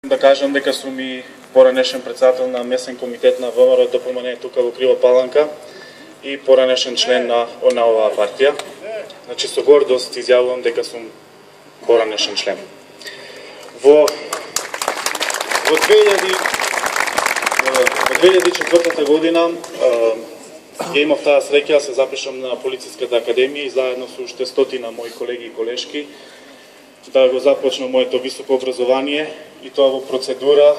Да кажам дека сум и поранешен председател на месен комитет на ВМРО ДПМН тука во Крива Паланка и поранешен член на оваа партија. Значи со гордост изјавувам дека сум поранешен член. Во 2004 година ја имав таа среќа да се запишам на Полициската академија и заедно со уште стотина мои колеги и колешки да го започнам моето високо образование и тоа во процедура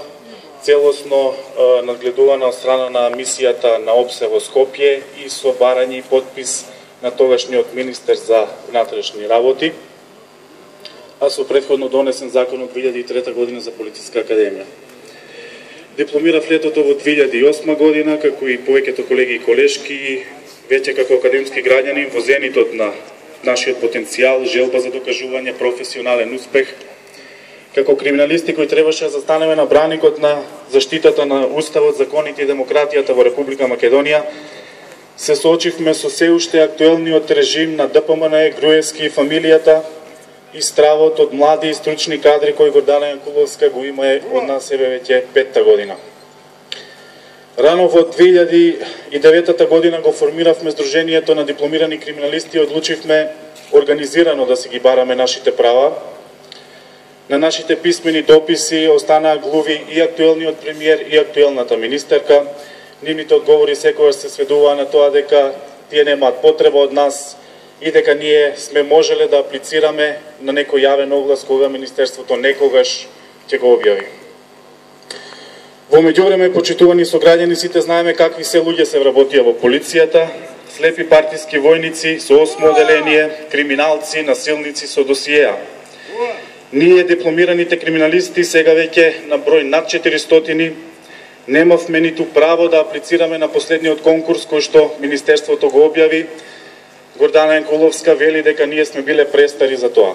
целосно надгледувана од страна на мисијата на ОПСЕ во Скопје и со барање и подпис на тогашниот министер за внатрешни работи, а со претходно донесен закон од 2003 година за Полициска академија. Дипломирав летото во 2008 година, како и повеќето колеги и колешки, веќе како академски граѓанин во зенитот на нашиот потенцијал, желба за докажување, професионален успех. Како криминалисти кои требаше да застанеме на браникот на заштитата на Уставот, законите и демократијата во Република Македонија, се соочивме со се уште актуелниот режим на ДПМН, Груевски и фамилијата и стравот од млади и стручни кадри кои Гордана Јанкуловска го има од нас себе веќе 5-та година. Рано во 2009 година го формиравме Сдруженијето на дипломирани криминалисти и одлучивме организирано да си ги бараме нашите права. На нашите писмени дописи останаа глуви и актуелниот премиер и актуелната министерка. Нивните одговори секогаш се сведуваа на тоа дека тие немаат потреба од нас и дека ние сме можеле да аплицираме на некој јавен оглас кога Министерството некогаш ќе го објави. Во меѓувреме, почитувани сограѓани, сите знаеме какви се луѓе се вработија во полицијата, слепи партиски војници со 8 оделение, криминалци, насилници со досиеа. Ние, дипломираните криминалисти, сега веќе на број над 400, немавме ниту право да аплицираме на последниот конкурс кој што Министерството го објави. Гордана Јанкуловска вели дека ние сме биле престари за тоа.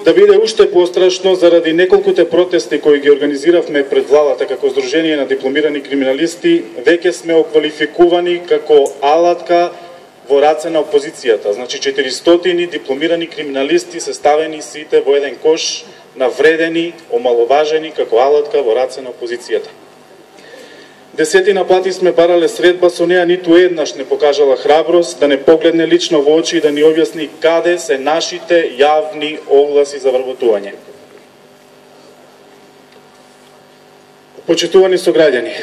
Да биде уште пострашно, заради неколкуте протести кои ги организиравме пред владата како Сдружение на дипломирани криминалисти, веќе сме оквалификувани како алатка во раце на опозицијата. Значи 400 дипломирани криминалисти се ставени сите во еден кош, навредени, омаловажени како алатка во раце на опозицијата. Десетина пати сме барале средба со неа, ниту еднаш не покажала храброст да не погледне лично во очи и да ни објасни каде се нашите јавни огласи за вработување. Почитувани сограѓани,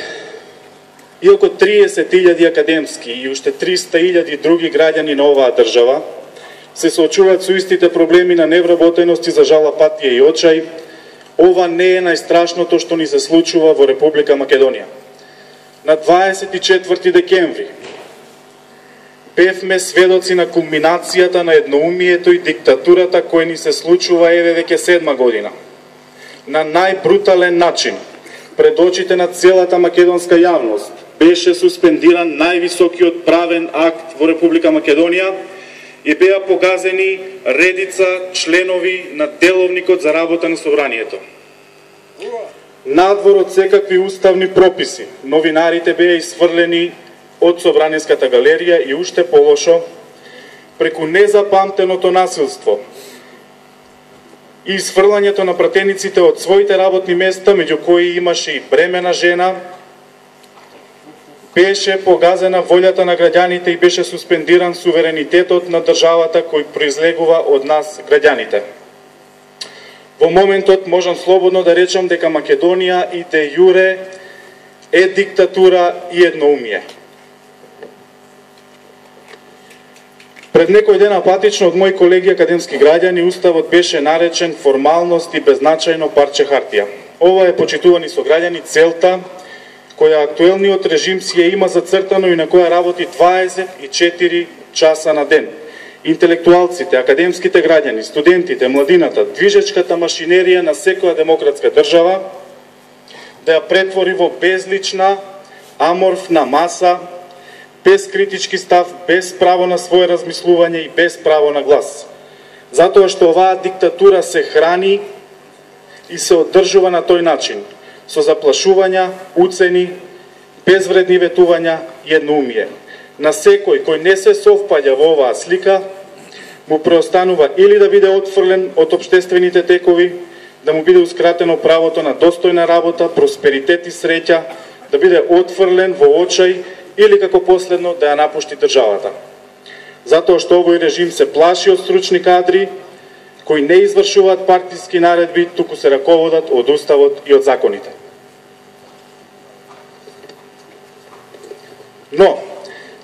иако 30.000 академски и уште 300.000 други граѓани на оваа држава се соочуваат со истите проблеми на невработеност и за жал, апатија и очај, ова не е најстрашното што ни се случува во Република Македонија. На 24 декември бевме сведоци на кулминацијата на едноумието и диктатурата која ни се случува еве веќе 7 година. На најбрутален начин, пред очите на целата македонска јавност, беше суспендиран највисокиот правен акт во Република Македонија и беа погазени редица членови на деловникот за работа на собранието. Надвор од секакви уставни прописи, новинарите беа исфрлени од Собраниската галерија и уште полошо, преку незапамтеното насилство и исфрлањето на пратениците од своите работни места, меѓу кои имаше и бремена жена, беше погазена волјата на граѓаните и беше суспендиран суверенитетот на државата кој произлегува од нас граѓаните. Во моментот можам слободно да речам дека Македонија и де јуре е диктатура и едноумие. Пред некој ден апатично од мои колеги академски граѓани Уставот беше наречен формалност и беззначајно парче хартија. Ова е, почитувани сограѓани, целта која актуелниот режим си ја има зацртано и на која работи 24 часа на ден. Интелектуалците, академските граѓани, студентите, младината, движечката машинерија на секоја демократска држава да ја претвори во безлична, аморфна маса, без критички став, без право на своје размислување и без право на глас. Затоа што оваа диктатура се храни и се одржува на тој начин, со заплашувања, уцени, безвредни ветувања и едноумие. На секој кој не се совпаѓа во оваа слика, му преостанува или да биде отфрлен од општествените текови, да му биде ускратено правото на достојна работа, просперитет и среќа, да биде отфрлен во очај или како последно да ја напушти државата. Затоа што овој режим се плаши од стручни кадри кои не извршуваат партиски наредби, туку се раководат од уставот и од законите. Но,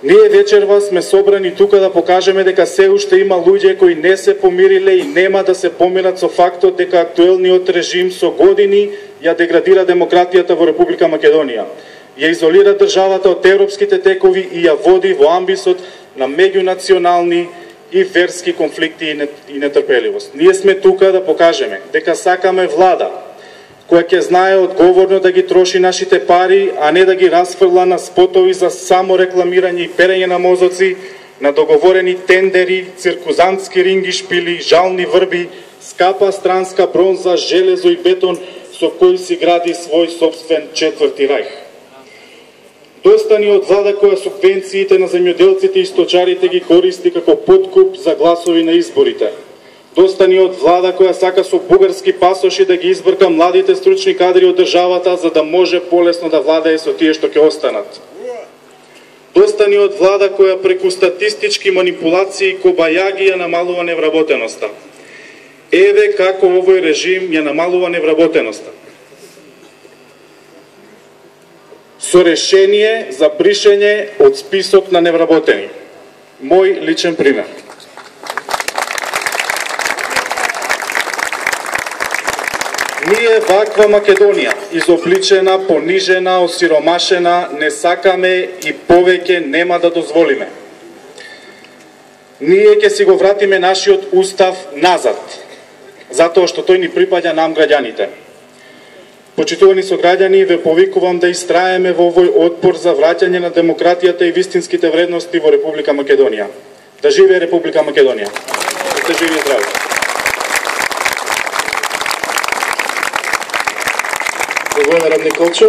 ние вечерва сме собрани тука да покажеме дека се уште има луѓе кои не се помириле и нема да се помират со фактот дека актуелниот режим со години ја деградира демократијата во Република Македонија, ја изолира државата од европските текови и ја води во амбисот на меѓунационални и верски конфликти и нетрпеливост. Ние сме тука да покажеме дека сакаме влада која ќе знае одговорно да ги троши нашите пари, а не да ги расфрла на спотови за само рекламирање и перење на мозоци, на договорени тендери, циркузантски ринги шпили, жални врби, скапа странска бронза, железо и бетон со кој си гради свој собствен четврти рајх. Доста ни од влада која субвенциите на земјоделците и сточарите ги користи како подкуп за гласови на изборите. Доста ни од влада која сака со бугарски пасоши да ги избрка младите стручни кадри од државата за да може полесно да владее со тие што ќе останат. Доста ни од влада која преку статистички манипулации и кобајаги ја намалува невработеноста. Еве како овој режим ја намалува невработеноста. Со решение за бришење од список на невработени. Мој личен пример. Ние ваква Македонија, изобличена, понижена, осиромашена, не сакаме и повеќе нема да дозволиме. Ние ќе си го вратиме нашиот устав назад, затоа што тој ни припаѓа нам граѓаните. Почитувани сограѓани, ве повикувам да истраеме во овој отпор за враќање на демократијата и вистинските вредности во Република Македонија. Да живее Република Македонија. Да сте живи и здрави. Благодарам, Николчо.